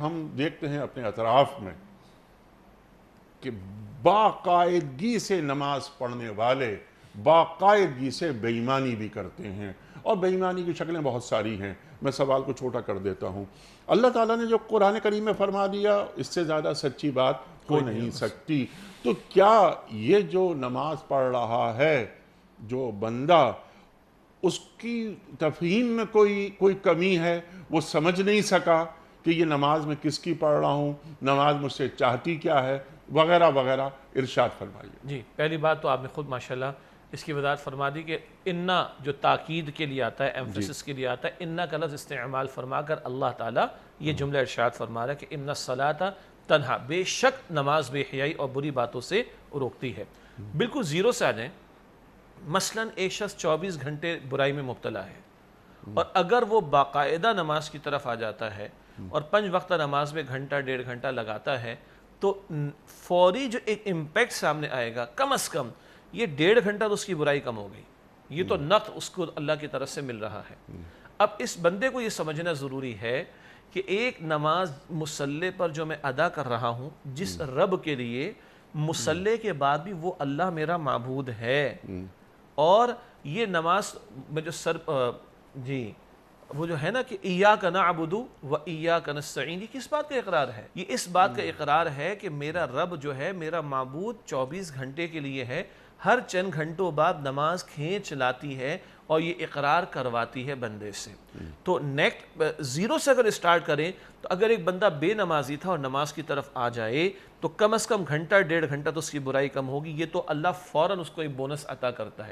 ہم دیکھتے ہیں اپنے اطراف میں کہ باقاعدگی سے نماز پڑھنے والے باقاعدگی سے بے ایمانی بھی کرتے ہیں، اور بے ایمانی کی شکلیں بہت ساری ہیں۔ میں سوال کو چھوٹا کر دیتا ہوں، اللہ تعالیٰ نے جو قرآن کریم میں فرما دیا اس سے زیادہ سچی بات ہو نہیں سکتی۔ تو کیا یہ جو نماز پڑھ رہا ہے جو بندہ، اس کی تفہیم میں کوئی کمی ہے؟ وہ سمجھ نہیں سکا کہ یہ نماز میں کس کی پڑھ رہا ہوں، نماز مجھ سے چاہتی کیا ہے، وغیرہ وغیرہ؟ ارشاد فرمائیے۔ جی، پہلی بات تو آپ نے خود ماشاءاللہ اس کی وضاحت فرما دی کہ انا جو تاکید کے لیے آتا ہے، ایمفیسس کے لیے آتا ہے، انا کا لفظ استعمال فرما کر اللہ تعالیٰ یہ جملہ ارشاد فرما رہا ہے کہ ان الصلاۃ تنہا، بے شک نماز بے حیائی اور بری باتوں سے روکتی ہے۔ بالکل زیرو سے آ جائیں، مثلاً ایک شخص 24 گھنٹے برائی میں مبتلا ہے، اور اگر وہ باقاعدہ نماز کی طرف آ جاتا ہے اور 5 وقتہ نماز میں گھنٹہ 1.5 گھنٹہ لگاتا ہے، تو فوری جو ایک امپیکٹ سامنے آئے گا، کم از کم یہ 1.5 گھنٹہ تو اس کی برائی کم ہو گئی، یہ تو نقد اس کو اللہ کی طرف سے مل رہا ہے۔ اب اس بندے کو یہ سمجھنا ضروری ہے کہ ایک نماز مصلی پر جو میں ادا کر رہا ہوں، جس رب کے لیے مصلی کے بعد بھی وہ اللہ میرا معبود ہے، اور یہ نماز میں جو وہ جو ہے نا کہ ایاک نعبد و ایاک نستعین، یہ کس بات کا اقرار ہے؟ یہ اس بات کا اقرار ہے کہ میرا رب جو ہے، میرا معبود 24 گھنٹے کے لیے ہے، ہر چند گھنٹوں بعد نماز کھینچ لاتی ہے اور یہ اقرار کرواتی ہے بندے سے۔ تو زیرو سے اگر اسٹارٹ کریں تو اگر ایک بندہ بے نمازی تھا اور نماز کی طرف آ جائے تو کم از کم گھنٹہ 1.5 گھنٹہ تو اس کی برائی کم ہوگی، یہ تو اللہ فوراً اس کو ایک بونس عطا کرتا ہے۔